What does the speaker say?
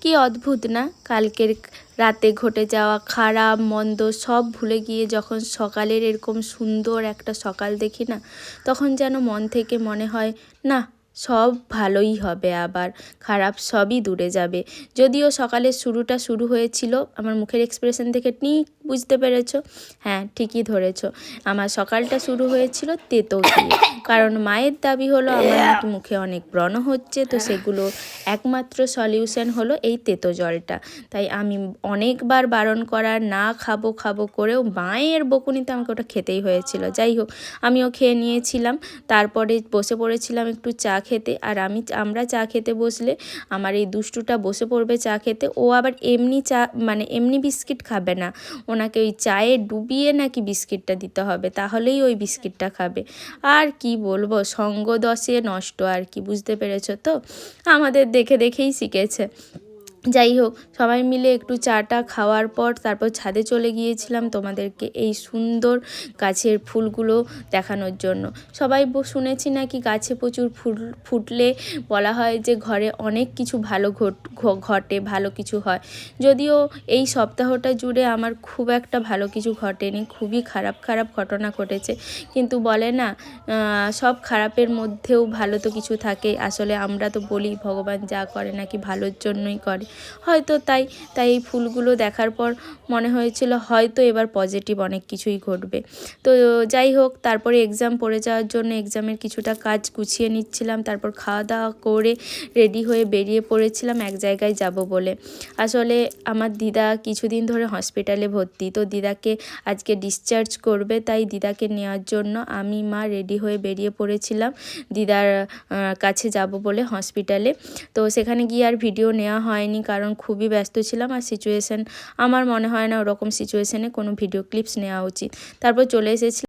কি অদ্ভুত না, কালকের রাতে ঘটে যাওয়া খারাপ মন্দ সব ভুলে গিয়ে যখন সকালের এরকম সুন্দর একটা সকাল দেখি না, তখন যেন মন থেকে মনে হয় না, সব ভালোই হবে, আবার খারাপ সবই দূরে যাবে। যদিও সকালের শুরুটা শুরু হয়েছিল, আমার মুখের এক্সপ্রেশন দেখে ঠিক বুঝতে পেরেছো, হ্যাঁ ঠিকই ধরেছো, আমার সকালটা শুরু হয়েছিল তেতো দিয়ে। কারণ মায়ের দাবি হলো আমার নাকি মুখে অনেক ব্রণ হচ্ছে, তো সেগুলো একমাত্র সলিউশন হলো এই তেতো জলটা। তাই আমি অনেকবার বারণ করার না খাবো খাবো করেও মায়ের বকুনিতে আমাকে ওটা খেতেই হয়েছিল। যাই হোক, আমিও খেয়ে নিয়েছিলাম, তারপরে বসে পড়েছিলাম একটু চা খেতে। আর আমরা চা খেতে বসলে আমার এই দুষ্টুটা বসে পড়বে চা খেতে। ও আবার এমনি চা মানে এমনি বিস্কিট খাবে না, ওনাকে ওই চায়ে ডুবিয়ে নাকি বিস্কিটটা দিতে হবে, তাহলেই ওই বিস্কিটটা খাবে। আর কি বলবো, সঙ্গ দশে নষ্ট আর কি, বুঝতে পেরেছো তো, আমাদের দেখে দেখেই শিখেছে। যাই হোক, সবাই মিলে একটু চাটা খাওয়ার পর তারপর ছাদে চলে গিয়েছিলাম তোমাদেরকে এই সুন্দর গাছের ফুলগুলো দেখানোর জন্য। সবাই শুনেছি নাকি গাছে প্রচুর ফুল ফুটলে বলা হয় যে ঘরে অনেক কিছু ভালো ঘটে, ভালো কিছু হয়। যদিও এই সপ্তাহটা জুড়ে আমার খুব একটা ভালো কিছু ঘটেনি, খুবই খারাপ খারাপ ঘটনা ঘটেছে। কিন্তু বলে না, সব খারাপের মধ্যেও ভালো তো কিছু থাকে। আসলে আমরা তো বলি ভগবান যা করে নাকি ভালোর জন্যই করে, হয়তো তাই এই ফুলগুলো দেখার পর মনে হয়েছিল হয়তো এবার পজিটিভ অনেক কিছুই ঘটবে। তো যাই হোক, তারপরে এক্সাম পড়ে যাওয়ার জন্য এক্সামের কিছুটা কাজ গুছিয়ে নিচ্ছিলাম, তারপর খাওয়া দাওয়া করে রেডি হয়ে বেরিয়ে পড়েছিলাম এক জায়গায় যাব বলে। আসলে আমার দিদা কিছুদিন ধরে হসপিটালে ভর্তি, তো দিদাকে আজকে ডিসচার্জ করবে, তাই দিদাকে নেওয়ার জন্য আমি মা রেডি হয়ে বেরিয়ে পড়েছিলাম দিদার কাছে যাব বলে হসপিটালে। তো সেখানে গিয়ে আর ভিডিও নেওয়া হয়নি, কারণ খুবই ব্যস্ত ছিলাম। আর সিচুয়েশান আমার মনে হয় না ওরকম সিচুয়েশানে কোনো ভিডিও ক্লিপস নেওয়া উচিত। তারপর চলে এসেছি